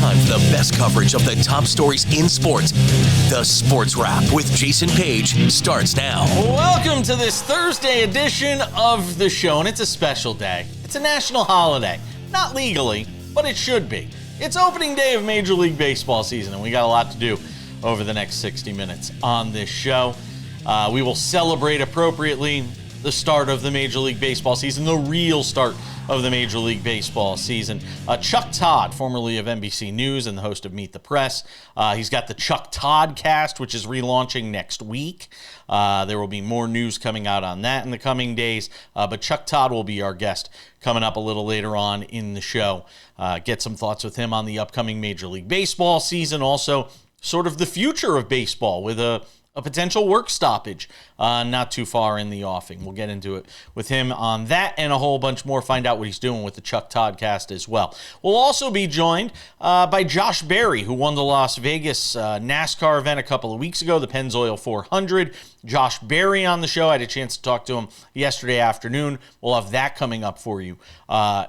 time for the best coverage of the top stories in sports. The Sports Wrap with Jason Page starts now. Welcome to this Thursday edition of the show, and it's a special day. It's a national holiday. Not legally, but it should be. It's opening day of Major League Baseball season, and we got a lot to do over the next 60 minutes on this show. We will celebrate appropriately the start of the Major League Baseball season, the real start of the Major League Baseball season. Chuck Todd, formerly of NBC News and the host of Meet the Press, he's got the Chuck Todd cast, which is relaunching next week. There will be more news coming out on that in the coming days, but Chuck Todd will be our guest coming up a little later on in the show. Get some thoughts with him on the upcoming Major League Baseball season, also sort of the future of baseball with a potential work stoppage not too far in the offing. We'll get into it with him on that and a whole bunch more, find out what he's doing with the Chuck Todd cast as well. We'll also be joined by Josh Berry, who won the Las Vegas NASCAR event a couple of weeks ago, the Pennzoil 400. Josh Berry on the show. I had a chance to talk to him yesterday afternoon. We'll have that coming up for you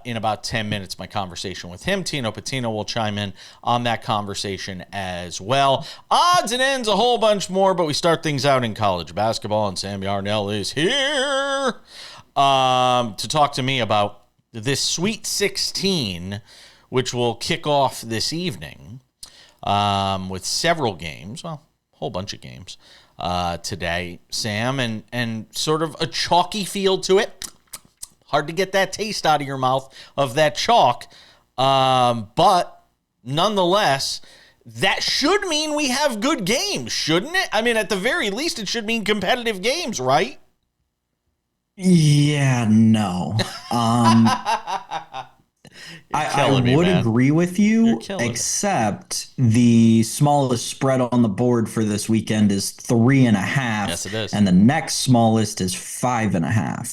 in about 10 minutes, my conversation with him. Tino Pattigno will chime in on that conversation as well. Odds and ends, a whole bunch more, but we start things out in college basketball, and Sam Yarnell is here to talk to me about this Sweet 16, which will kick off this evening with several games, well, a whole bunch of games today, Sam, and sort of a chalky feel to it. Hard to get that taste out of your mouth of that chalk, but nonetheless, that should mean we have good games, shouldn't it? I mean, at the very least, it should mean competitive games, right? Yeah, no. I would agree with you, except the smallest spread on the board for this weekend is 3.5. Yes, it is. And the next smallest is 5.5.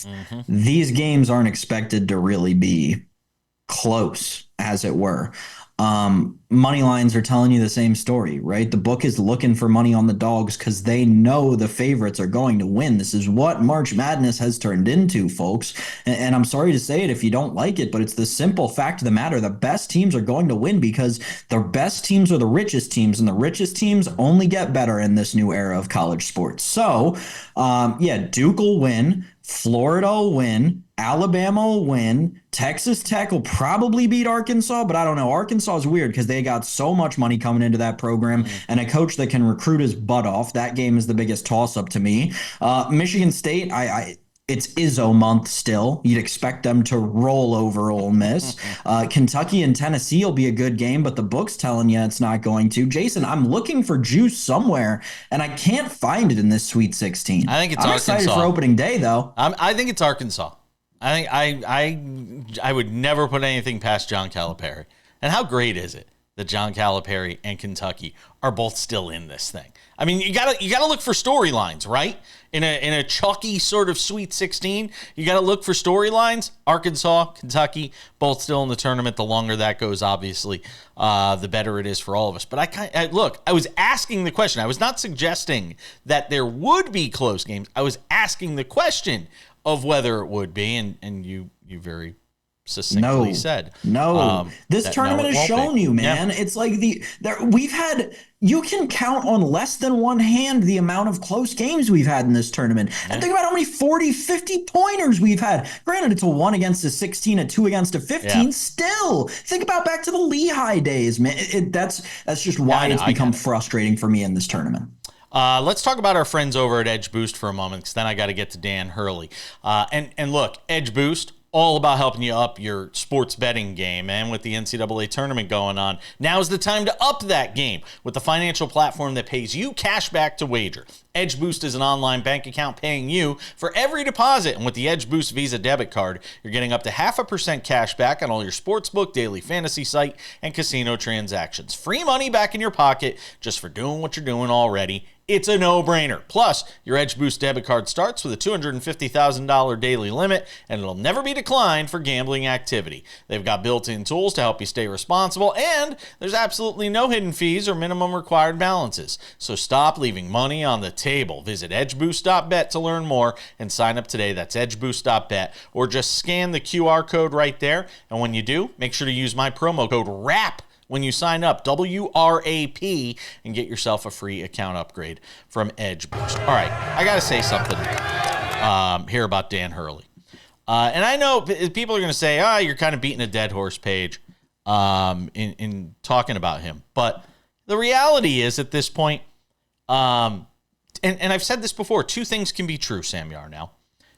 Mm-hmm. These games aren't expected to really be close, as it were. Money lines are telling you the same story, right? The book is looking for money on the dogs because they know the favorites are going to win. This is what March Madness has turned into, folks. And I'm sorry to say it if you don't like it, but it's the simple fact of the matter. The best teams are going to win because the best teams are the richest teams, and the richest teams only get better in this new era of college sports. So, Duke will win. Florida will win. Alabama will win. Texas Tech will probably beat Arkansas, but I don't know. Arkansas is weird because they got so much money coming into that program and a coach that can recruit his butt off. That game is the biggest toss-up to me. Michigan State, it's Izzo month still. You'd expect them to roll over Ole Miss. Kentucky and Tennessee will be a good game, but the book's telling you it's not going to. Jason, I'm looking for juice somewhere, and I can't find it in this Sweet 16. I think it's I'm Arkansas. excited for opening day, though. I think it's Arkansas. I would never put anything past John Calipari. And how great is it that John Calipari and Kentucky are both still in this thing? I mean, you gotta look for storylines, right? In a chalky sort of Sweet 16, you gotta look for storylines. Arkansas, Kentucky, both still in the tournament. The longer that goes, obviously, the better it is for all of us. But I was asking the question. I was not suggesting that there would be close games. I was asking the question of whether it would be, and you very succinctly said this tournament has shown you, man. It's like you can count on less than one hand the amount of close games we've had in this tournament. And think about how many 40, 50 pointers we've had. Granted, it's a 1 against a 16, a 2 against a 15. Yeah. Still, think about back to the Lehigh days, man. That's just why it's become frustrating for me in this tournament. Let's talk about our friends over at Edge Boost for a moment, because then I got to get to Dan Hurley. And look, Edge Boost, all about helping you up your sports betting game. And with the NCAA tournament going on, now's the time to up that game with the financial platform that pays you cash back to wager. Edge Boost is an online bank account paying you for every deposit. And with the Edge Boost Visa debit card, you're getting up to 0.5% cash back on all your sportsbook, daily fantasy site, and casino transactions. Free money back in your pocket just for doing what you're doing already. It's a no-brainer. Plus, your Edge Boost debit card starts with a $250,000 daily limit, and it'll never be declined for gambling activity. They've got built-in tools to help you stay responsible, and there's absolutely no hidden fees or minimum required balances. So stop leaving money on the table. Visit edgeboost.bet to learn more and sign up today. That's edgeboost.bet, or just scan the QR code right there. And when you do, make sure to use my promo code WRAP when you sign up, WRAP, and get yourself a free account upgrade from Edge Boost. All right, I got to say something here about Dan Hurley. And I know people are going to say, you're kind of beating a dead horse, Paige, in talking about him. But the reality is at this point, and I've said this before, two things can be true, Sam Yarnell.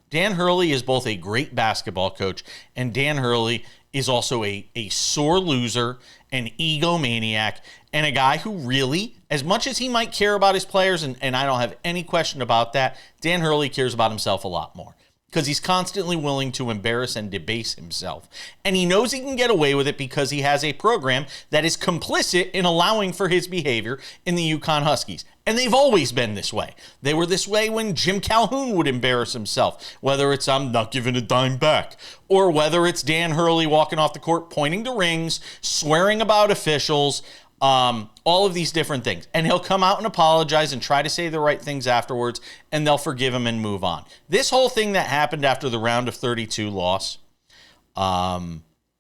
Dan Hurley is both a great basketball coach, and Dan Hurley is also a sore loser, an egomaniac, and a guy who really, as much as he might care about his players, and I don't have any question about that, Dan Hurley cares about himself a lot more. Because he's constantly willing to embarrass and debase himself. And he knows he can get away with it because he has a program that is complicit in allowing for his behavior in the UConn Huskies. And they've always been this way. They were this way when Jim Calhoun would embarrass himself, whether it's I'm not giving a dime back, or whether it's Dan Hurley walking off the court, pointing to rings, swearing about officials, all of these different things. And he'll come out and apologize and try to say the right things afterwards, and they'll forgive him and move on. This whole thing that happened after the round of 32 loss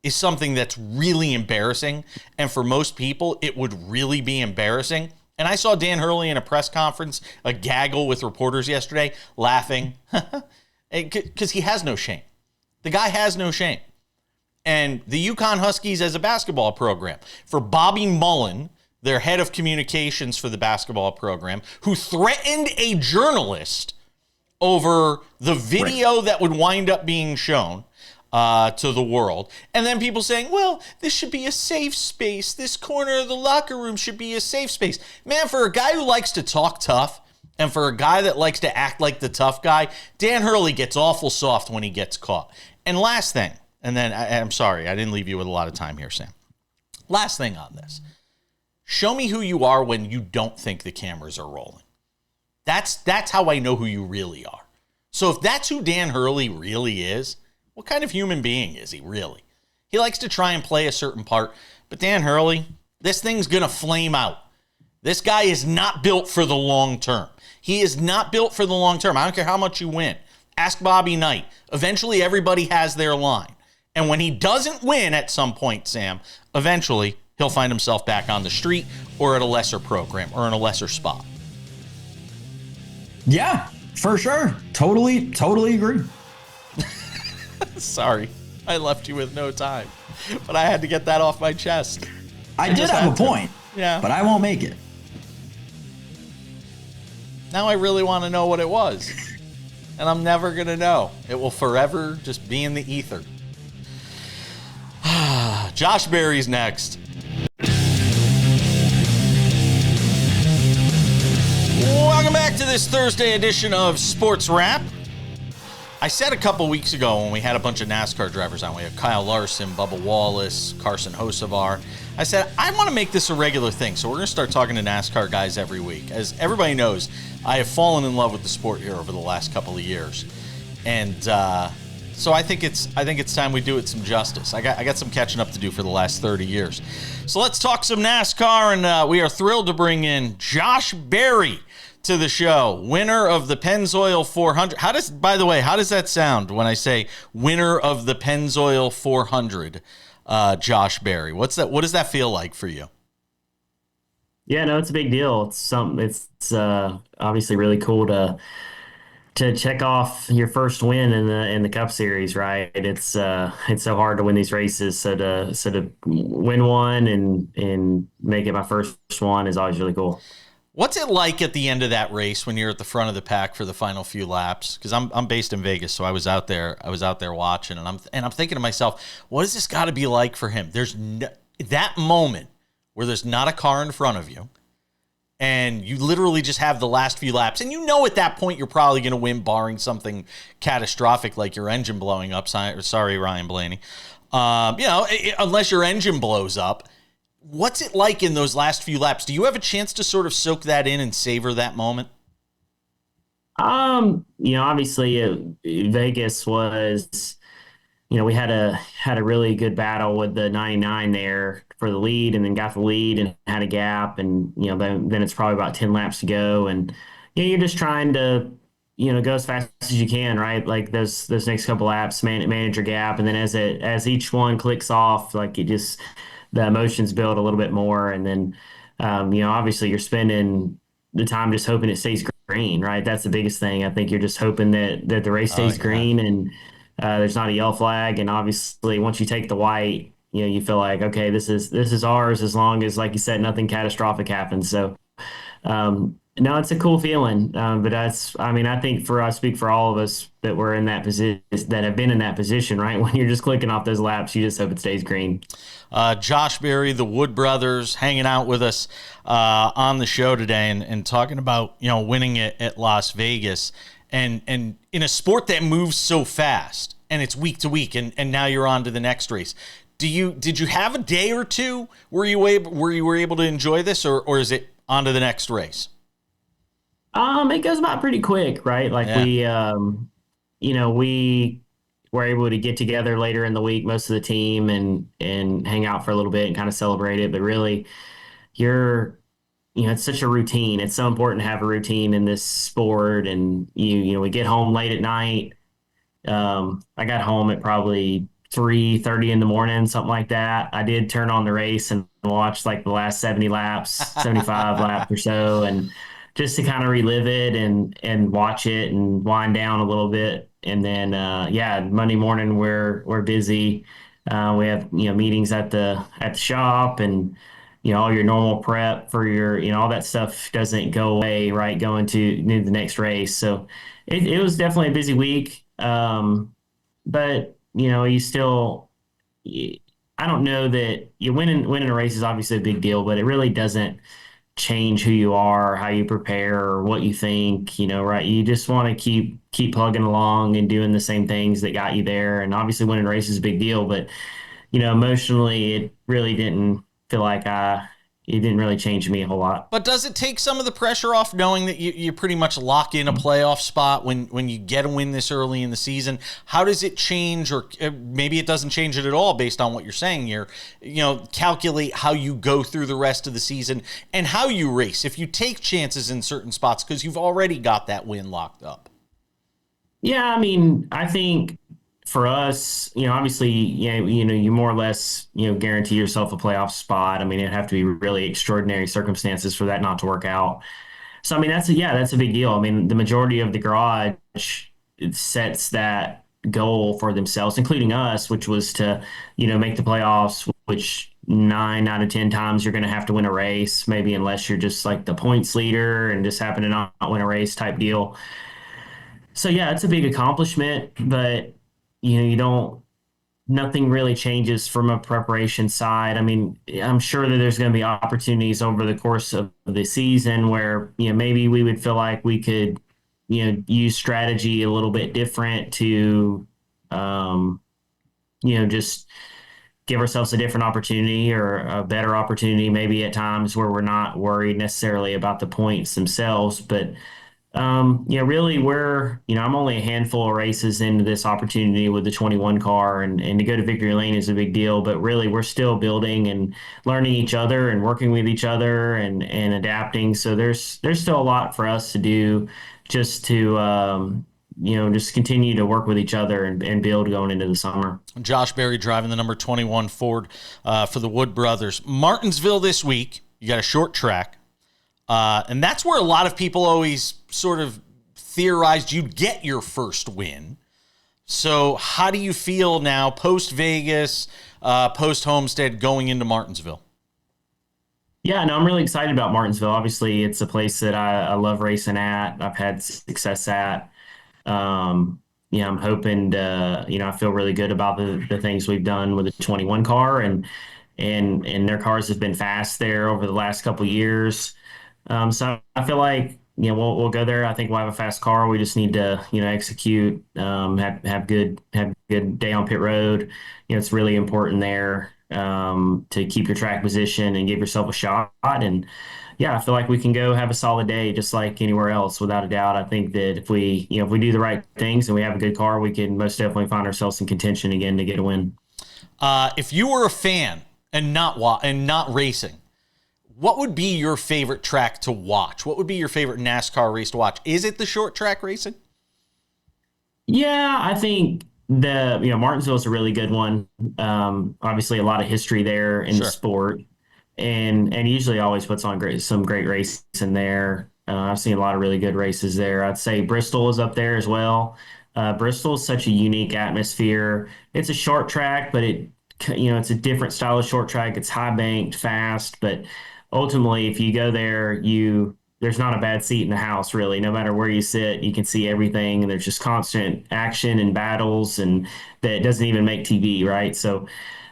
is something that's really embarrassing. And for most people, it would really be embarrassing. And I saw Dan Hurley in a press conference, a gaggle with reporters yesterday, laughing, because he has no shame. The guy has no shame. And the UConn Huskies as a basketball program, for Bobby Mullen, their head of communications for the basketball program, who threatened a journalist over the video that would wind up being shown to the world. And then people saying, well, this should be a safe space. This corner of the locker room should be a safe space. Man, for a guy who likes to talk tough and for a guy that likes to act like the tough guy, Dan Hurley gets awful soft when he gets caught. And last thing, and then I'm sorry, I didn't leave you with a lot of time here, Sam. Last thing on this. Show me who you are when you don't think the cameras are rolling. That's how I know who you really are. So if that's who Dan Hurley really is, what kind of human being is he really? He likes to try and play a certain part, but Dan Hurley, this thing's going to flame out. This guy is not built for the long term. He is not built for the long term. I don't care how much you win. Ask Bobby Knight. Eventually, everybody has their line. And when he doesn't win at some point, Sam, eventually he'll find himself back on the street or at a lesser program or in a lesser spot. Yeah, for sure. Totally agree. Sorry, I left you with no time, but I had to get that off my chest. I did have a point, yeah, but I won't make it. Now I really want to know what it was, and I'm never going to know. It will forever just be in the ether. Josh Berry's next. Welcome back to this Thursday edition of SportsWrap. I said a couple weeks ago when we had a bunch of NASCAR drivers on, we had Kyle Larson, Bubba Wallace, Carson Hocevar. I said, I want to make this a regular thing, so we're going to start talking to NASCAR guys every week. As everybody knows, I have fallen in love with the sport here over the last couple of years. And so I think it's time we do it some justice. I got some catching up to do for the last 30 years. So let's talk some NASCAR, and we are thrilled to bring in Josh Berry to the show, winner of the Pennzoil 400. By the way, how does that sound when I say winner of the Pennzoil 400, Josh Berry? What does that feel like for you? Yeah, no, it's a big deal. It's obviously really cool to check off your first win in the Cup Series, right? It's so hard to win these races. So to win one and make it my first one is always really cool. What's it like at the end of that race when you're at the front of the pack for the final few laps? Because I'm based in Vegas, so I was out there watching, and I'm thinking to myself, what has this got to be like for him? There's that moment where there's not a car in front of you, and you literally just have the last few laps, and you know at that point you're probably going to win, barring something catastrophic like your engine blowing up. Sorry, Ryan Blaney. Unless your engine blows up. What's it like in those last few laps? Do you have a chance to sort of soak that in and savor that moment? Obviously Vegas was, we had a really good battle with the 99 there for the lead, and then got the lead and had a gap, and then it's probably about 10 laps to go, and you're just trying to go as fast as you can, right? Like those next couple laps, manage your gap, and then as each one clicks off, like it just the emotions build a little bit more. And then, obviously you're spending the time just hoping it stays green, right? That's the biggest thing. I think you're just hoping that the race Oh, stays yeah. green and there's not a yellow flag. And obviously, once you take the white, you feel like, okay, this is ours, as long as, like you said, nothing catastrophic happens. So, no, it's a cool feeling. But I think I speak for all of us that were in that position, that have been in that position, right? When you're just clicking off those laps, you just hope it stays green. Josh Berry, the Wood brothers, hanging out with us on the show today and talking about, winning at Las Vegas and in a sport that moves so fast and it's week to week and now you're on to the next race. Did you have a day or two where you were able to enjoy this, or is it on to the next race? It goes by pretty quick, right? Like Yeah. we were able to get together later in the week, most of the team, and hang out for a little bit and kind of celebrate it. But really, it's such a routine. It's so important to have a routine in this sport. And we get home late at night. I got home at probably 3:30 in the morning, something like that. I did turn on the race and watch like the last 70 laps, 75 laps or so, and just to kind of relive it and watch it and wind down a little bit. And then Monday morning we're busy. We have meetings at the shop, and all your normal prep for your all that stuff doesn't go away, right? Going to the next race. So it was definitely a busy week. But you still, I don't know that you winning a race is obviously a big deal, but it really doesn't change who you are, how you prepare, or what you think, right? You just want to keep plugging along and doing the same things that got you there. And obviously winning a race is a big deal, but emotionally it really didn't feel like it didn't really change me a whole lot. But does it take some of the pressure off knowing that you pretty much lock in a playoff spot when you get a win this early in the season? How does it change, or maybe it doesn't change it at all based on what you're saying here? Calculate how you go through the rest of the season and how you race if you take chances in certain spots because you've already got that win locked up. Yeah, I mean, I think for us, obviously, you more or less, guarantee yourself a playoff spot. I mean, it'd have to be really extraordinary circumstances for that not to work out. So, I mean, that's a big deal. I mean, the majority of the garage it sets that goal for themselves, including us, which was to, make the playoffs, which 9 out of 10 times you're going to have to win a race, maybe unless you're just like the points leader and just happen to not win a race type deal. So yeah, it's a big accomplishment, but you don't, nothing really changes from a preparation side. I mean, I'm sure that there's going to be opportunities over the course of the season where, maybe we would feel like we could, use strategy a little bit different to, just give ourselves a different opportunity or a better opportunity, maybe at times where we're not worried necessarily about the points themselves, but really I'm only a handful of races into this opportunity with the 21 car, and to go to victory lane is a big deal, but really we're still building and learning each other and working with each other and adapting. So there's still a lot for us to do just to, just continue to work with each other and build going into the summer. Josh Berry driving the number 21 Ford for the Wood brothers. Martinsville this week, you got a short track. And that's where a lot of people always sort of theorized you'd get your first win. So how do you feel now, post-Vegas, post-Homestead, going into Martinsville? Yeah, no, I'm really excited about Martinsville. Obviously, it's a place that I love racing at. I've had success at. I'm hoping to, I feel really good about the things we've done with the 21 car, and their cars have been fast there over the last couple of years. So I feel like, we'll go there. I think we'll have a fast car. We just need to, execute, have good day on pit road. It's really important there, to keep your track position and give yourself a shot. And yeah, I feel like we can go have a solid day just like anywhere else, without a doubt. I think that if we do the right things and we have a good car, we can most definitely find ourselves in contention again to get a win. If you were a fan and not racing, what would be your favorite track to watch? What would be your favorite NASCAR race to watch? Is it the short track racing? Yeah, I think Martinsville is a really good one. Obviously, a lot of history there in the Sure. sport, and usually always puts on some great races in there. I've seen a lot of really good races there. I'd say Bristol is up there as well. Bristol is such a unique atmosphere. It's a short track, but it's a different style of short track. It's high banked, fast, but ultimately, if you go there, there's not a bad seat in the house, really. No matter where you sit, you can see everything, and there's just constant action and battles, and that doesn't even make TV, right? So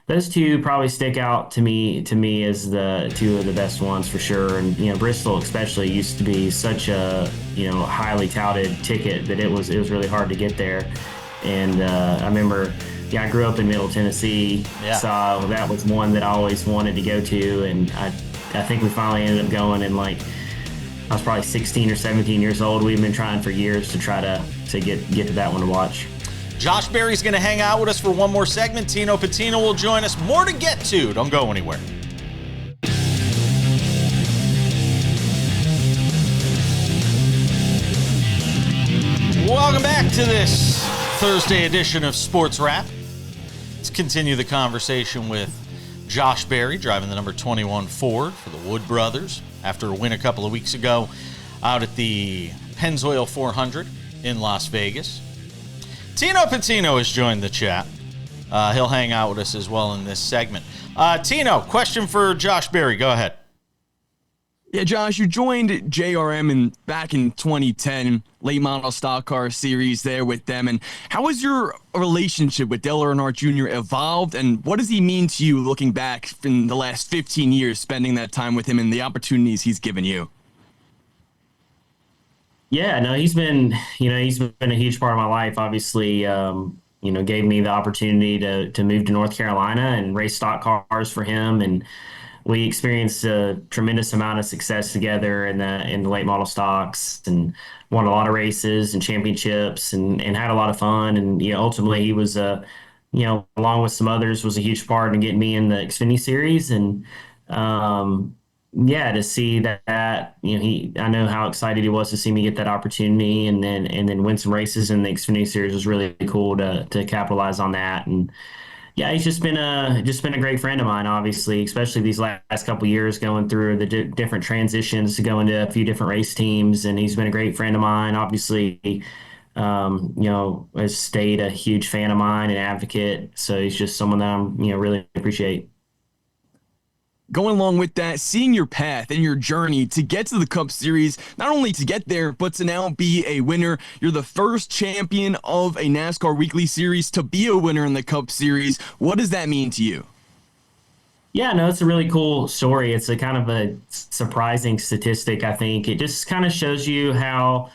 those two probably stick out to me as the two of the best ones for sure. And Bristol especially used to be such a highly touted ticket that it was really hard to get there. And I remember, yeah, I grew up in Middle Tennessee, Yeah. so that was one that I always wanted to go to, and I think we finally ended up going, and like I was probably 16 or 17 years old. We've been trying for years to try to get to that one to watch. Josh Berry's going to hang out with us for one more segment. Tino Pattigno will join us. More to get to. Don't go anywhere. Welcome back to this Thursday edition of Sports Wrap. Let's continue the conversation with Josh Berry, driving the number 21 Ford for the Wood Brothers after a win a couple of weeks ago out at the Pennzoil 400 in Las Vegas. Tino Pattigno has joined the chat. He'll hang out with us as well in this segment. Tino, question for Josh Berry. Go ahead. Yeah, Josh, you joined JRM back in 2010, late model stock car series there with them. And how has your relationship with Dale Earnhardt Jr. evolved, and what does he mean to you looking back in the last 15 years, spending that time with him and the opportunities he's given you? Yeah, no, he's been a huge part of my life. Obviously, gave me the opportunity to move to North Carolina and race stock cars for him, and we experienced a tremendous amount of success together in the late model stocks, and won a lot of races and championships, and had a lot of fun. And ultimately, he was along with some others, was a huge part in getting me in the Xfinity series. And yeah, to see that, I know how excited he was to see me get that opportunity, and then win some races in the Xfinity series was really cool to capitalize on that. And yeah, he's just been a great friend of mine, obviously, especially these last couple of years going through the different transitions to go into a few different race teams. And he's been a great friend of mine. Obviously, has stayed a huge fan of mine and advocate. So he's just someone that I'm, really appreciate. Going along with that, seeing your path and your journey to get to the Cup Series, not only to get there, but to now be a winner. You're the first champion of a NASCAR Weekly Series to be a winner in the Cup Series. What does that mean to you? Yeah, no, it's a really cool story. It's a kind of a surprising statistic, I think. It just kind of shows you how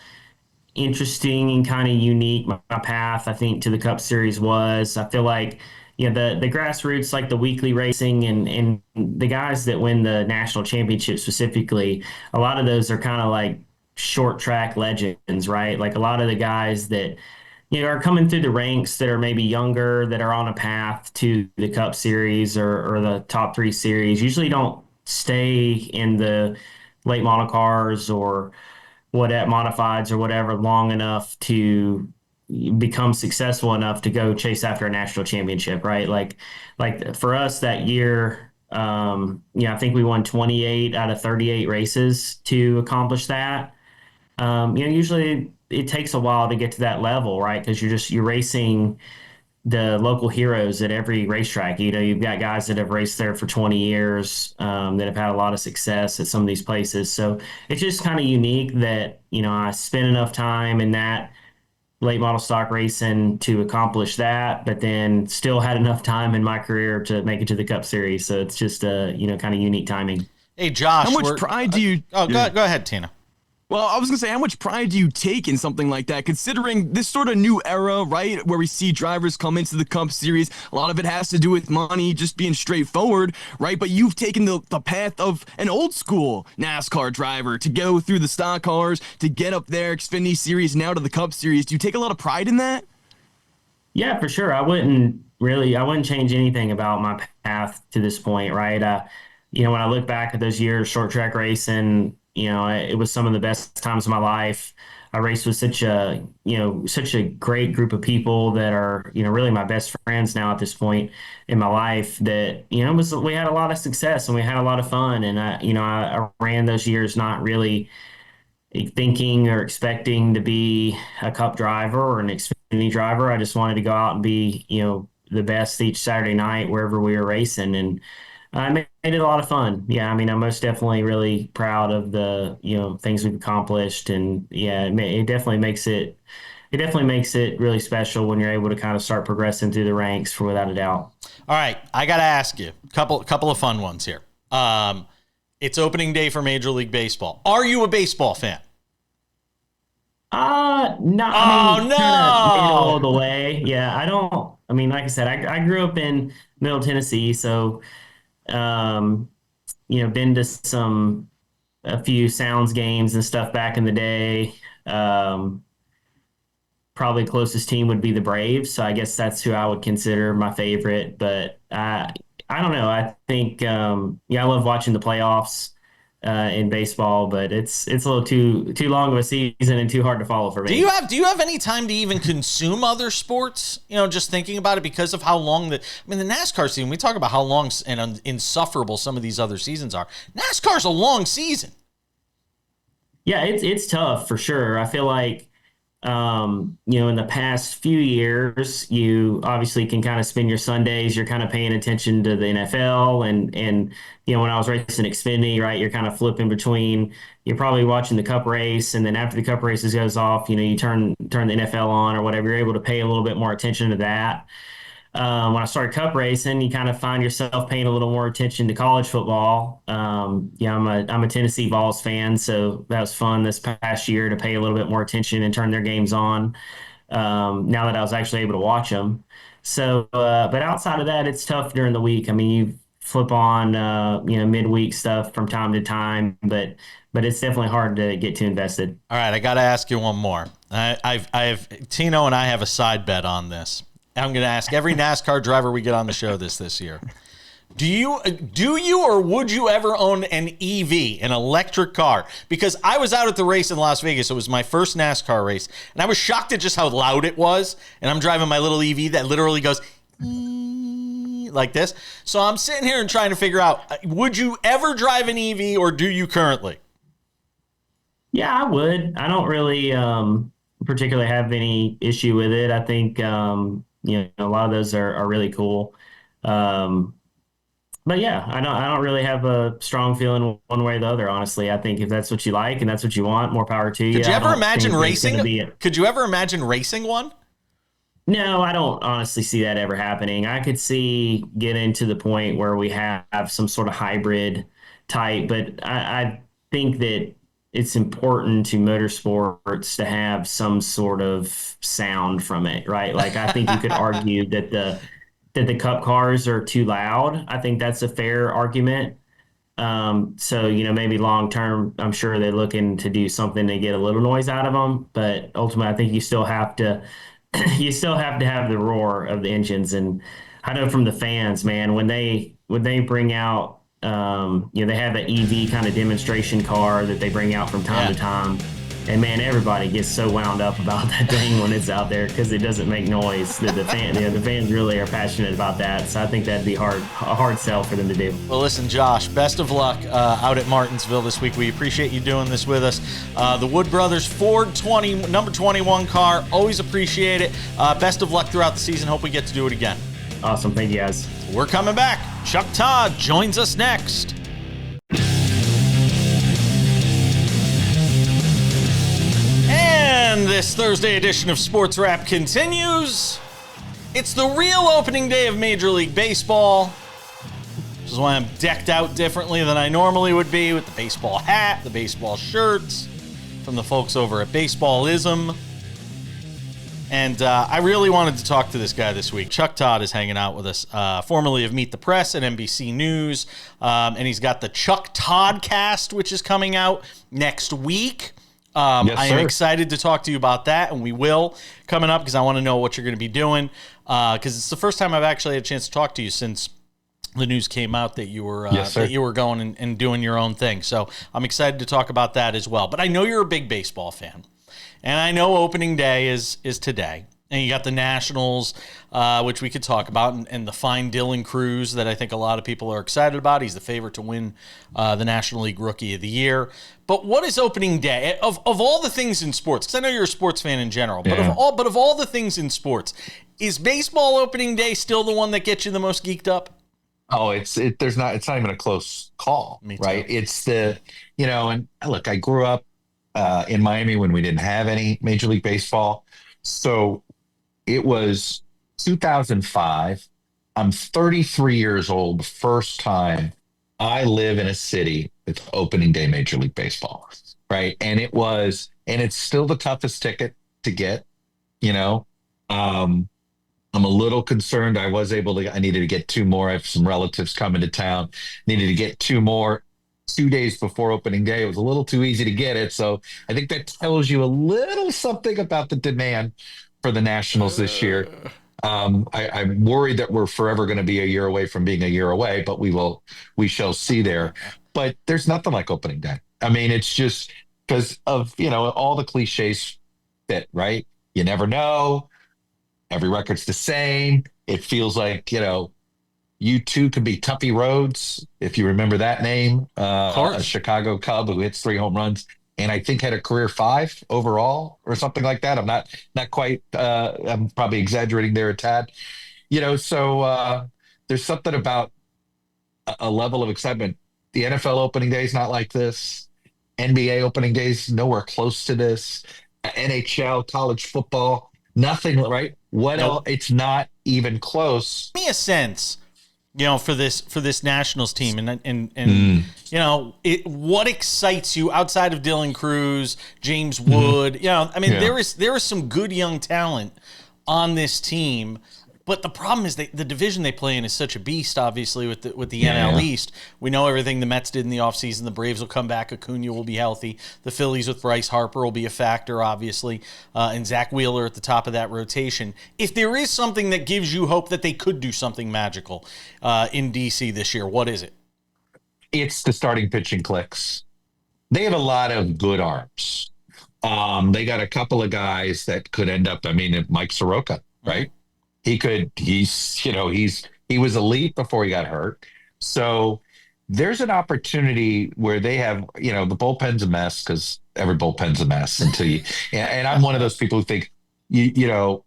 interesting and kind of unique my path, I think, to the Cup Series was. I feel like, the grassroots, like the weekly racing, and the guys that win the national championship specifically, a lot of those are kind of like short track legends, right? Like a lot of the guys that are coming through the ranks that are maybe younger, that are on a path to the Cup Series or the top three series, usually don't stay in the late model cars or what at modifieds or whatever long enough to become successful enough to go chase after a national championship, right? Like for us that year, I think we won 28 out of 38 races to accomplish that. Usually it takes a while to get to that level, right? Because you're racing the local heroes at every racetrack. You've got guys that have raced there for 20 years, that have had a lot of success at some of these places. So it's just kind of unique that, I spent enough time in that late model stock racing to accomplish that, but then still had enough time in my career to make it to the Cup Series. So it's just kind of unique timing. Hey, Josh. How much pride do you... Go ahead, Tina. Well, I was going to say, how much pride do you take in something like that, considering this sort of new era, right, where we see drivers come into the Cup Series? A lot of it has to do with money, just being straightforward, right? But you've taken the path of an old school NASCAR driver to go through the stock cars, to get up there, Xfinity Series, now to the Cup Series. Do you take a lot of pride in that? Yeah, for sure. I wouldn't change anything about my path to this point, right? When I look back at those years, short track racing, it was some of the best times of my life. I race with such a great group of people that are, really my best friends now at this point in my life that, we had a lot of success and we had a lot of fun. And I ran those years not really thinking or expecting to be a cup driver or an Xfinity driver. I just wanted to go out and be, the best each Saturday night wherever we were racing. And I made it a lot of fun. Yeah, I mean, I'm most definitely really proud of the, things we've accomplished. And yeah, it definitely makes it, really special when you're able to kind of start progressing through the ranks, for without a doubt. All right, I got to ask you a couple of fun ones here. It's opening day for Major League Baseball. Are you a baseball fan? No. Oh, no. Middle of the way. Yeah, I don't. I mean, like I said, I grew up in Middle Tennessee, so been to a few Sounds games and stuff back in the day. Probably closest team would be the Braves, so I guess that's who I would consider my favorite. But I don't know. I think I love watching the playoffs in baseball, but it's a little too long of a season and too hard to follow for me. Do you have any time to even consume other sports? Just thinking about it because of how long the NASCAR season. We talk about how long and insufferable some of these other seasons are. NASCAR's a long season. Yeah, it's tough for sure. I feel like in the past few years, you obviously can kind of spend your Sundays, you're kind of paying attention to the NFL and when I was racing Xfinity, right, you're kind of flipping between, you're probably watching the Cup race, and then after the Cup races goes off, you turn the NFL on or whatever, you're able to pay a little bit more attention to that. When I started Cup racing, you kind of find yourself paying a little more attention to college football. I'm a Tennessee Vols fan, so that was fun this past year to pay a little bit more attention and turn their games on. Now that I was actually able to watch them. So, but outside of that, it's tough during the week. I mean, you flip on midweek stuff from time to time, but it's definitely hard to get too invested. All right, I got to ask you one more. I've Tino and I have a side bet on this. I'm going to ask every NASCAR driver we get on the show this year. Do you or would you ever own an EV, an electric car? Because I was out at the race in Las Vegas. It was my first NASCAR race, and I was shocked at just how loud it was. And I'm driving my little EV that literally goes like this. So I'm sitting here and trying to figure out, would you ever drive an EV, or do you currently? Yeah, I would. I don't really particularly have any issue with it. I think a lot of those are really cool. But yeah, I don't really have a strong feeling one way or the other, honestly. I think if that's what you like and that's what you want, more power to you. Could you ever imagine racing? Could you ever imagine racing one? No, I don't honestly see that ever happening. I could see getting to the point where we have some sort of hybrid type, but I think that it's important to motorsports to have some sort of sound from it, right? Like, I think you could argue that the Cup cars are too loud. I think that's a fair argument. So, maybe long term, I'm sure they're looking to do something to get a little noise out of them. But ultimately, I think you still have to have the roar of the engines. And I know from the fans, man, when they bring out, they have an EV kind of demonstration car that they bring out from time to time. And man, everybody gets so wound up about that thing when it's out there because it doesn't make noise. The fans really are passionate about that. So I think that'd be a hard sell for them to do. Well, listen, Josh, best of luck out at Martinsville this week. We appreciate you doing this with us. The Wood Brothers Ford number 21 car, always appreciate it. Best of luck throughout the season. Hope we get to do it again. Awesome. Thank you, guys. We're coming back. Chuck Todd joins us next. And this Thursday edition of Sports Wrap continues. It's the real opening day of Major League Baseball, which is why I'm decked out differently than I normally would be, with the baseball hat, the baseball shirts from the folks over at Baseballism. And I really wanted to talk to this guy this week. Chuck Todd is hanging out with us, formerly of Meet the Press at NBC News. And he's got the Chuck Todd cast, which is coming out next week. Yes, I am excited to talk to you about that, and we will coming up because I want to know what you're going to be doing. Because it's the first time I've actually had a chance to talk to you since the news came out that you were that you were going and doing your own thing. So I'm excited to talk about that as well. But I know you're a big baseball fan. And I know opening day is today. And you got the Nationals, which we could talk about, and the fine Dylan Cruz that I think a lot of people are excited about. He's the favorite to win the National League Rookie of the Year. But what is opening day of all the things in sports? Because I know you're a sports fan in general, but of all the things in sports, is baseball opening day still the one that gets you the most geeked up? Oh, it's not even a close call, right? It's and look, I grew up in Miami when we didn't have any Major League Baseball, so it was 2005. I'm 33 years old. The first time I live in a city with opening day Major League Baseball, right? And it's still the toughest ticket to get, I'm a little concerned. I needed to get two more. I have some relatives coming to town. Needed to get two more 2 days before opening day. It was a little too easy to get it. So I think that tells you a little something about the demand for the Nationals this year. I'm worried that we're forever going to be a year away from being a year away, but we shall see there. But there's nothing like opening day. I mean, it's just because of, all the cliches fit, right? You never know. Every record's the same. It feels like, you two could be Tuppy Rhodes, if you remember that name, a Chicago Cub who hits 3 home runs and I think had a career 5 overall or something like that. I'm not quite, I'm probably exaggerating there a tad, so there's something about a level of excitement. The NFL opening day is not like this. NBA opening days, nowhere close to this. NHL, college football, nothing, right? What else? It's not even close. Give me a sense, for this Nationals team, and what excites you outside of Dylan Cruz, James Wood? There is some good young talent on this team, but the problem is the division they play in is such a beast. Obviously, with the NL East, we know everything the Mets did in the offseason. The Braves will come back. Acuna will be healthy. The Phillies with Bryce Harper will be a factor, obviously, and Zach Wheeler at the top of that rotation. If there is something that gives you hope that they could do something magical in DC this year, what is it? It's the starting pitching clicks. They have a lot of good arms. They got a couple of guys that could end up. Mike Soroka, right? He was elite before he got hurt. So there's an opportunity where they have, the bullpen's a mess because every bullpen's a mess and I'm one of those people who think, no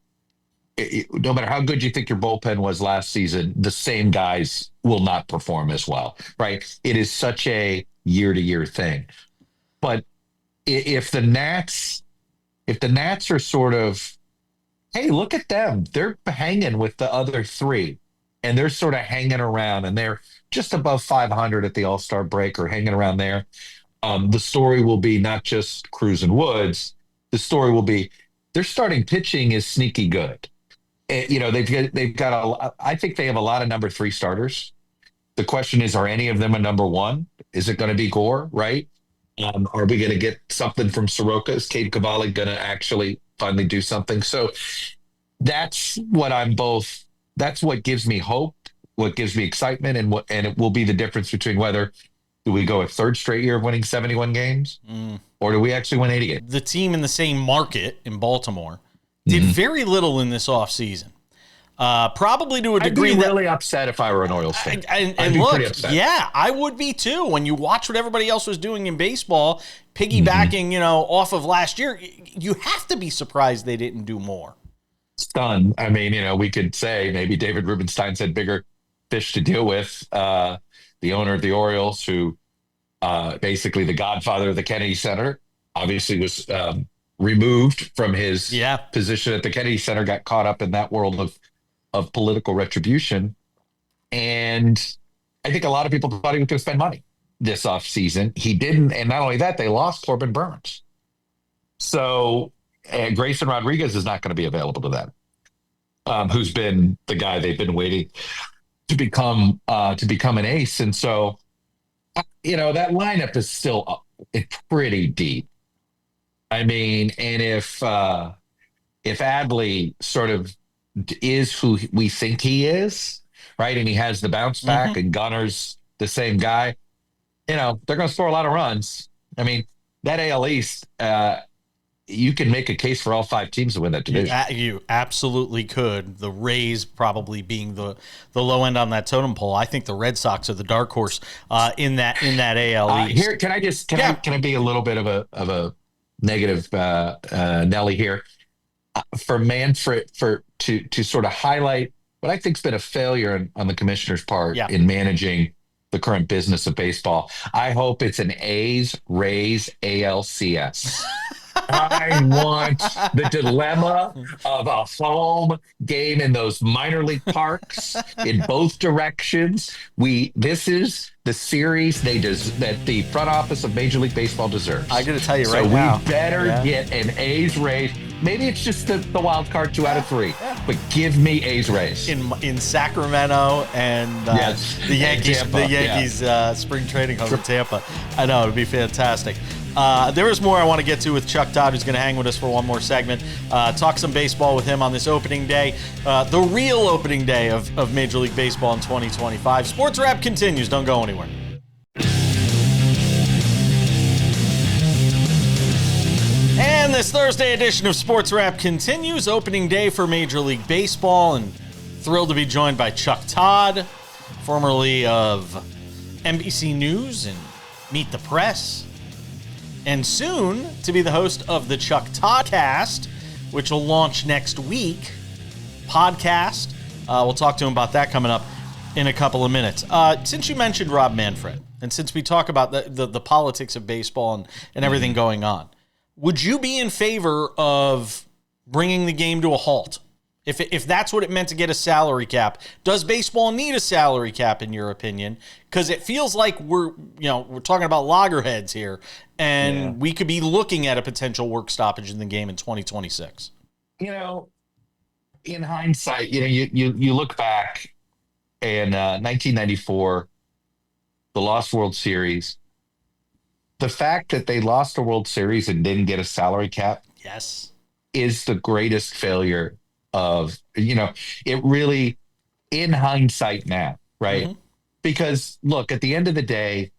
matter how good you think your bullpen was last season, the same guys will not perform as well, right? It is such a year-to-year thing. But if the Nats are sort of, hey, look at them. They're hanging with the other 3, and they're sort of hanging around, and they're just above 500 at the All-Star break or hanging around there. The story will be not just Cruz and Woods. The story will be their starting pitching is sneaky good. They've got I think they have a lot of number 3 starters. The question is, are any of them a number 1? Is it going to be Gore, right? Are we going to get something from Soroka? Is Cade Cavalli going to actually finally do something? So that's what that's what gives me hope, what gives me excitement, and it will be the difference between whether do we go a 3rd straight year of winning 71 games or do we actually win 80 games? The team in the same market in Baltimore did very little in this offseason. Probably to a degree. I'd be really upset if I were an Orioles fan. And look, pretty upset. Yeah, I would be too. When you watch what everybody else was doing in baseball, piggybacking, off of last year, you have to be surprised they didn't do more. Stunned. We could say maybe David Rubenstein's had bigger fish to deal with. The owner of the Orioles, who basically the godfather of the Kennedy Center, obviously was removed from his position at the Kennedy Center, got caught up in that world of political retribution. And I think a lot of people thought he was going to spend money this offseason. He didn't. And not only that, they lost Corbin Burns. So Grayson Rodriguez is not going to be available to them, who's been the guy they've been waiting to become an ace. And so, that lineup is still pretty deep. And if Adley sort of is who we think he is, right, and he has the bounce back, and Gunner's the same guy, they're going to score a lot of runs. That AL East, you can make a case for all 5 teams to win that division. You absolutely could. The Rays probably being the low end on that totem pole. I think the Red Sox are the dark horse in that AL East. Here, can I be a little bit of a negative Nelly here for Manfred to sort of highlight what I think's been a failure on the commissioner's part in managing the current business of baseball. I hope it's an A's Rays ALCS. I want the dilemma of a home game in those minor league parks in both directions. This is the series that the front office of Major League Baseball deserves. I got to tell you right now. So we better get an A's Rays. Maybe it's just the wild card 2 out of 3, but give me A's Rays in Sacramento and the Yankees. Tampa, the Yankees spring training home in Tampa. I know it'd be fantastic. There is more I want to get to with Chuck Todd, who's going to hang with us for one more segment. Talk some baseball with him on this opening day, the real opening day of Major League Baseball in 2025. Sports Wrap continues. Don't go anywhere. And this Thursday edition of Sports Wrap continues. Opening day for Major League Baseball, and thrilled to be joined by Chuck Todd, formerly of NBC News and Meet the Press, and soon to be the host of the Chuck Todd Cast, which will launch next week. Podcast. We'll talk to him about that coming up in a couple of minutes. Since you mentioned Rob Manfred, and since we talk about the politics of baseball and everything going on, would you be in favor of bringing the game to a halt? If that's what it meant to get a salary cap, does baseball need a salary cap in your opinion? Because it feels like we're talking about loggerheads here, and we could be looking at a potential work stoppage in the game in 2026. In hindsight, you look back in 1994, the lost World Series. The fact that they lost a World Series and didn't get a salary cap, is the greatest failure of, it really, in hindsight now, right? Mm-hmm. Because look, at the end of the day,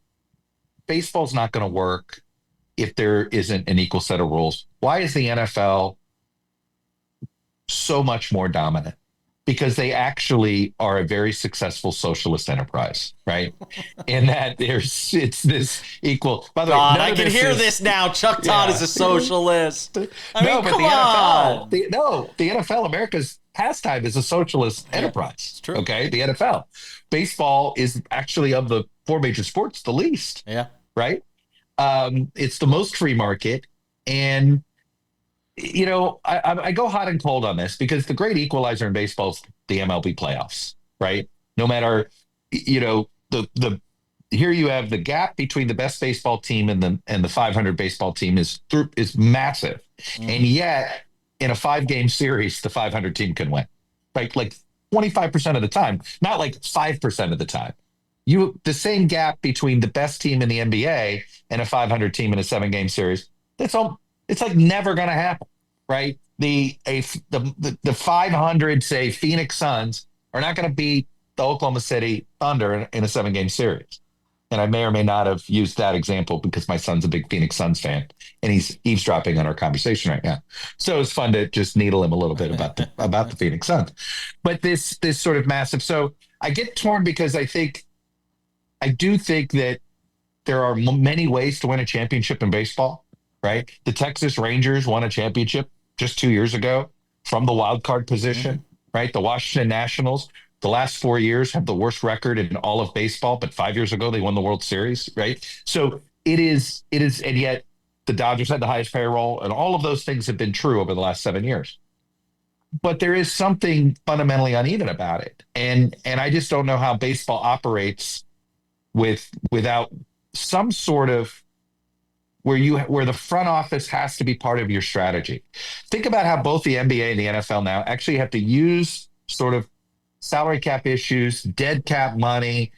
baseball's not going to work if there isn't an equal set of rules. Why is the NFL so much more dominant? Because they actually are a very successful socialist enterprise, right? And that it's this equal. By the way, I can hear this now. Chuck Todd is a socialist. I mean, come on. The NFL, America's pastime, is a socialist enterprise. It's true. Okay, the NFL. Baseball is actually, of the 4 major sports, the least. Yeah. Right? It's the most free market. And I go hot and cold on this because the great equalizer in baseball is the MLB playoffs, right? No matter, the here you have the gap between the best baseball team and the 500 baseball team is massive, and yet in a 5-game series, the 500 team can win, right? Like 25% of the time, not like 5% of the time. The same gap between the best team in the NBA and a 500 team in a 7-game series. It's like never going to happen, right? The 500, say, Phoenix Suns are not going to beat the Oklahoma City Thunder in a 7-game series. And I may or may not have used that example because my son's a big Phoenix Suns fan, and he's eavesdropping on our conversation right now. So it's fun to just needle him a little bit about the Phoenix Suns. But this sort of massive. So I get torn because I do think that there are many ways to win a championship in baseball. Right? The Texas Rangers won a championship just 2 years ago from the wild card position, right? The Washington Nationals, the last 4 years, have the worst record in all of baseball, but 5 years ago they won the World Series, right? So it is, and yet the Dodgers had the highest payroll, and all of those things have been true over the last 7 years. But there is something fundamentally uneven about it. And I just don't know how baseball operates without some sort of where the front office has to be part of your strategy. Think about how both the NBA and the NFL now actually have to use sort of salary cap issues, dead cap money,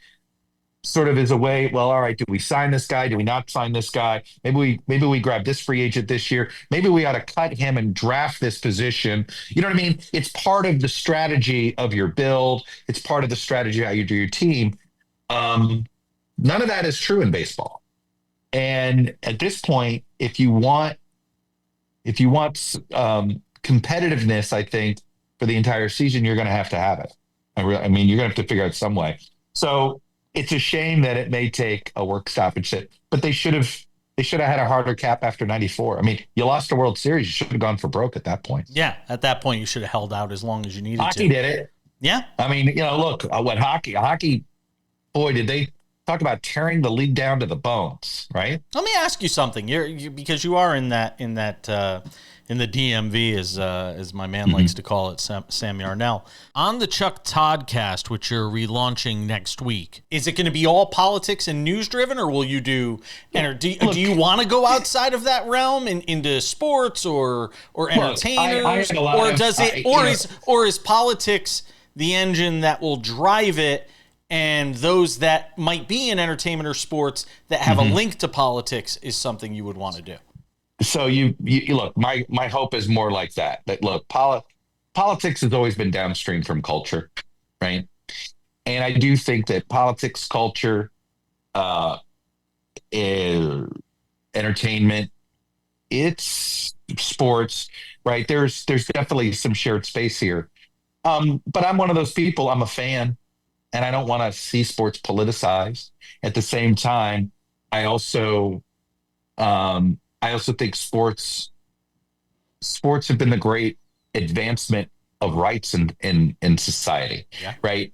sort of as a way, well, all right, do we sign this guy? Do we not sign this guy? Maybe we grab this free agent this year. Maybe we ought to cut him and draft this position. You know what I mean? It's part of the strategy of your build. It's part of the strategy of how you do your team. None of that is true in baseball. And at this point, if you want if you want competitiveness, I think for the entire season, you're going to have it. I mean, you're going to have to figure out some way. So it's a shame that it may take a work stoppage, but they should have had a harder cap after 94. I mean, you lost a World Series. You should have gone for broke at that point. Yeah, at that point, you should have held out as long as you needed to. Hockey did it. Yeah. I mean, look, what hockey, boy, did they talk about tearing the league down to the bones, right? Let me ask you something. Because you are in the DMV, as my man likes to call it, Sam Yarnell. On the Chuck Todd cast, which you're relaunching next week, is it going to be all politics and news driven, or will you do you want to go outside of that realm into sports or entertainers, or is politics the engine that will drive it? And those that might be in entertainment or sports that have a link to politics is something you would want to do. So you look, my hope is more like that. That look, politics has always been downstream from culture, right? And I do think that politics, culture, entertainment, it's sports, right? There's definitely some shared space here. But I'm one of those people. I'm a fan. And I don't want to see sports politicized. At the same time, I also think sports have been the great advancement of rights in society, right?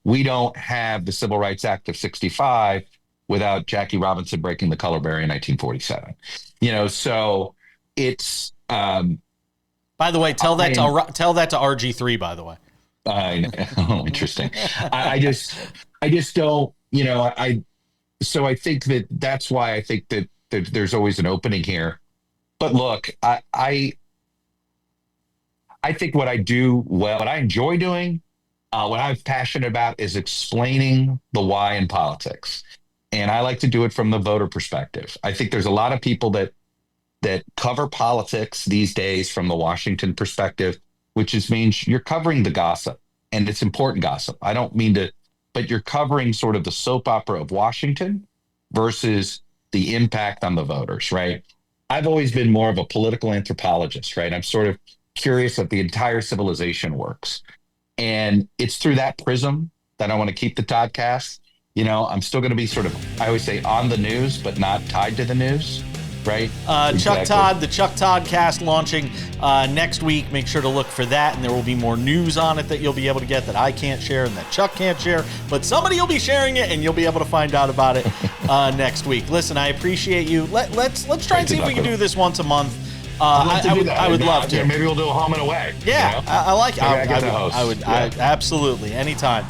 We don't have the Civil Rights Act of 65 without Jackie Robinson breaking the color barrier in 1947. So it's. By the way, tell that to RG3. By the way. I know. Interesting. I just don't, so I think that's why I think that there's always an opening here. But look, I think what I do well, what I enjoy doing, what I'm passionate about is explaining the why in politics. And I like to do it from the voter perspective. I think there's a lot of people that cover politics these days from the Washington perspective, which means you're covering the gossip, and it's important gossip. I don't mean to, but you're covering sort of the soap opera of Washington versus the impact on the voters, right? I've always been more of a political anthropologist, right? I'm sort of curious that the entire civilization works. And it's through that prism that I want to keep the Toddcast. I'm still going to be sort of, I always say, on the news, but not tied to the news. Right. Exactly. Chuck Todd, the Chuck Todd cast launching next week. Make sure to look for that, and there will be more news on it that you'll be able to get that I can't share and that Chuck can't share, but somebody will be sharing it, and you'll be able to find out about it next week. Listen, I appreciate you. Let's try and see if we can do this once a month. I would love to. Maybe we'll do a home and away. Yeah, I like it. I would. Absolutely, anytime.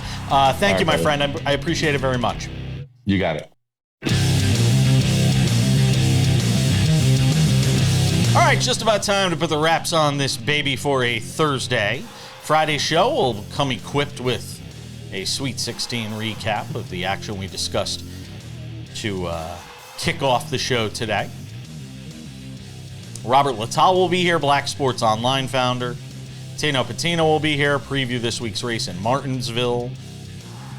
Thank you, my friend. I appreciate it very much. You got it. All right, just about time to put the wraps on this baby for a Thursday. Friday's show will come equipped with a Sweet 16 recap of the action we discussed to kick off the show today. Robert Littell will be here, Black Sports Online founder. Tino Pattigno will be here, preview this week's race in Martinsville.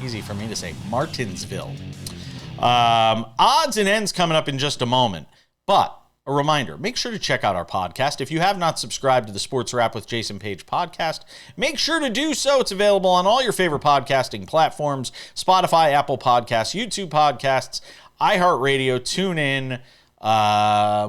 Easy for me to say, Martinsville. Odds and ends coming up in just a moment, but a reminder, make sure to check out our podcast. If you have not subscribed to the Sports Wrap with Jason Page podcast, make sure to do so. It's available on all your favorite podcasting platforms, Spotify, Apple Podcasts, YouTube Podcasts, iHeartRadio, TuneIn,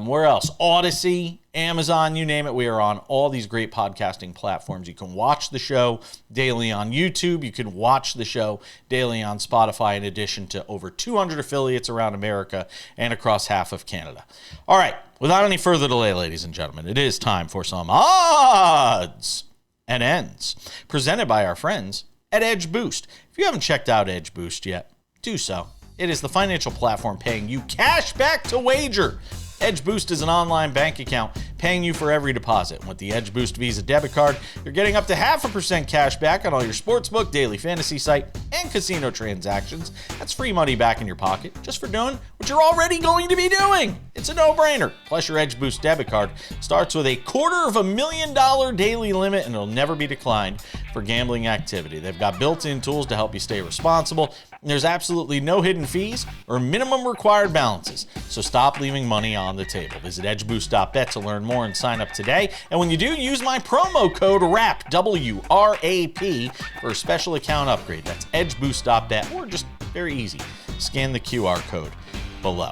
where else? Odyssey, Amazon, you name it. We are on all these great podcasting platforms. You can watch the show daily on YouTube. You can watch the show daily on Spotify, in addition to over 200 affiliates around America and across half of Canada. All right, without any further delay, ladies and gentlemen, it is time for some odds and ends, presented by our friends at Edge Boost. If you haven't checked out Edge Boost yet, do so. It is the financial platform paying you cash back to wager. Edge Boost is an online bank account paying you for every deposit. With the Edge Boost Visa debit card, you're getting up to 0.5% cash back on all your sportsbook, daily fantasy site, and casino transactions. That's free money back in your pocket just for doing what you're already going to be doing. It's a no-brainer. Plus, your Edge Boost debit card starts with a $250,000 daily limit and it'll never be declined for gambling activity. They've got built-in tools to help you stay responsible. There's absolutely no hidden fees or minimum required balances. So So stop leaving money on the table. Visit edgeboost.bet to learn more and sign up today. And when you do, use my promo code WRAP, W-R-A-P, for a special account upgrade. That's edgeboost.bet, or just very easy. Scan the QR code below.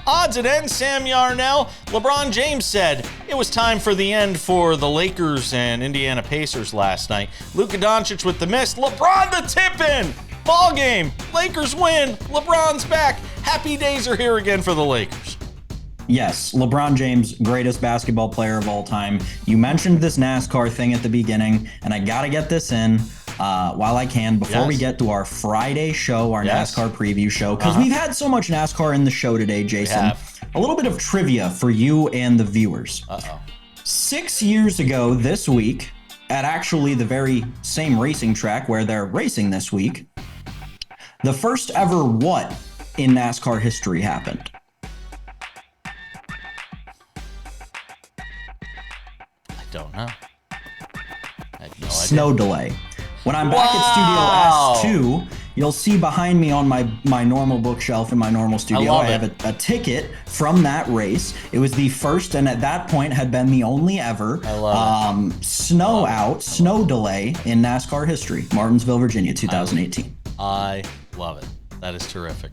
Odds and ends, Sam Yarnell. LeBron James said it was time for the end for the Lakers and Indiana Pacers last night. Luka Doncic with the miss. LeBron the tip-in. Ball game. Lakers win. LeBron's back. Happy days are here again for the Lakers. Yes, LeBron James, greatest basketball player of all time. You mentioned this NASCAR thing at the beginning, and I got to get this in while I can before we get to our Friday show, our NASCAR preview show, because we've had so much NASCAR in the show today, Jason. A little bit of trivia for you and the viewers. 6 years ago this week, at actually the very same racing track where they're racing this week, the first ever what in NASCAR history happened? I don't know. I have no idea. Snow delay. When I'm back at Studio S2, you'll see behind me on my normal bookshelf in my normal studio, I have a ticket from that race. It was the first, and at that point had been the only ever snow delay in NASCAR history. Martinsville, Virginia, 2018. I love it. That is terrific.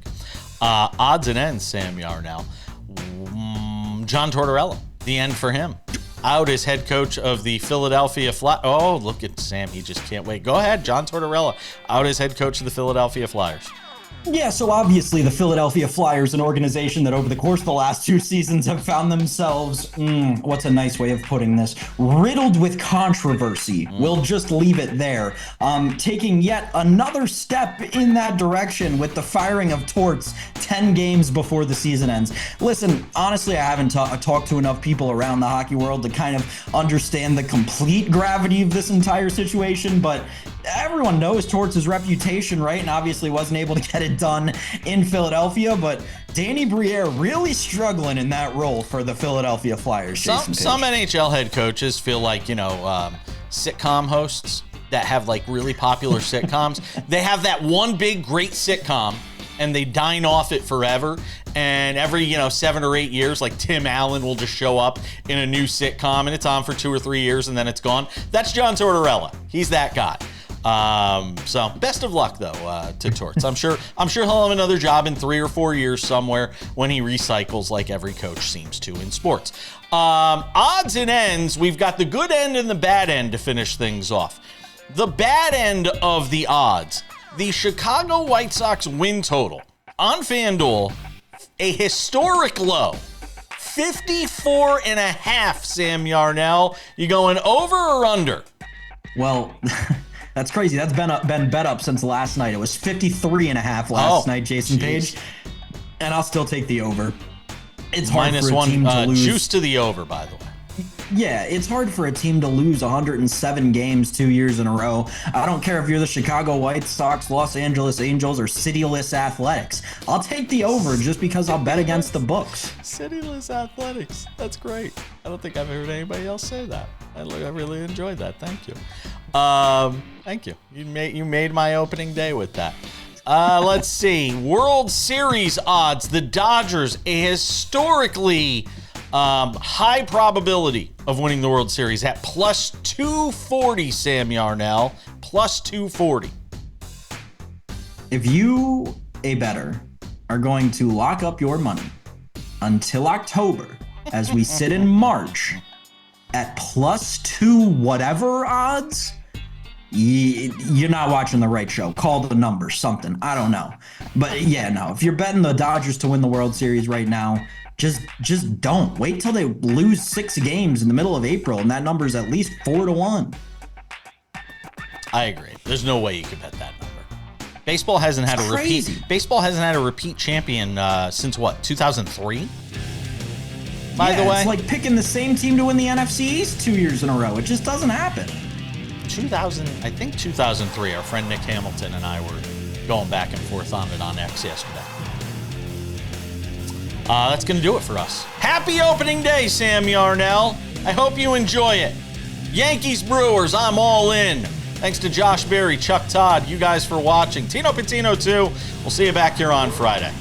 Odds and ends, Sam Yarnell. John Tortorella, the end for him. Out as head coach of the Philadelphia Flyers. Oh, look at Sam. He just can't wait. Go ahead, John Tortorella. Out as head coach of the Philadelphia Flyers. Yeah, so obviously the Philadelphia Flyers, an organization that over the course of the last 2 seasons have found themselves, what's a nice way of putting this, riddled with controversy. We'll just leave it there. Taking yet another step in that direction with the firing of Torts 10 games before the season ends. Listen, honestly, I haven't talked to enough people around the hockey world to kind of understand the complete gravity of this entire situation, but everyone knows Torts' reputation, right? And obviously wasn't able to get it done in Philadelphia, but Danny Briere really struggling in that role for the Philadelphia Flyers. Some NHL head coaches feel like, sitcom hosts that have like really popular sitcoms. They have that one big great sitcom and they dine off it forever. And every, 7 or 8 years, like Tim Allen will just show up in a new sitcom and it's on for 2 or 3 years and then it's gone. That's John Tortorella. He's that guy. So best of luck though to Torts. I'm sure he'll have another job in 3 or 4 years somewhere when he recycles like every coach seems to in sports. Odds and ends, we've got the good end and the bad end to finish things off. The bad end of the odds, the Chicago White Sox win total on FanDuel, a historic low. 54.5, Sam Yarnell. You going over or under? Well, that's crazy. That's been bet up since last night. It was 53.5 last night, Jason Page. And I'll still take the over. It's hard for a team to lose. Juice to the over, by the way. Yeah, it's hard for a team to lose 107 games 2 years in a row. I don't care if you're the Chicago White Sox, Los Angeles Angels, or Cityless Athletics. I'll take the over just because I'll bet against the books. Cityless Athletics. That's great. I don't think I've heard anybody else say that. I really enjoyed that. Thank you. Thank you. You made my opening day with that. Let's see. World Series odds. The Dodgers, a historically high probability of winning the World Series at plus 240, Sam Yarnell. Plus 240. If you, a bettor, are going to lock up your money until October as we sit in March at plus 2 whatever odds, you're not watching the right show. Call the number, something. I don't know. But yeah, no. If you're betting the Dodgers to win the World Series right now, just don't. Wait till they lose 6 games in the middle of April, and that number is at least 4-1. I agree. There's no way you can bet that number. Baseball hasn't had a repeat. Baseball hasn't had a repeat champion since what? 2003. By the way, it's like picking the same team to win the NFC East 2 years in a row. It just doesn't happen. 2003. Our friend Nick Hamilton and I were going back and forth on it on X yesterday. That's going to do it for us. Happy opening day, Sam Yarnell. I hope you enjoy it. Yankees Brewers, I'm all in. Thanks to Josh Berry, Chuck Todd, you guys for watching. Tino Pattigno too. We'll see you back here on Friday.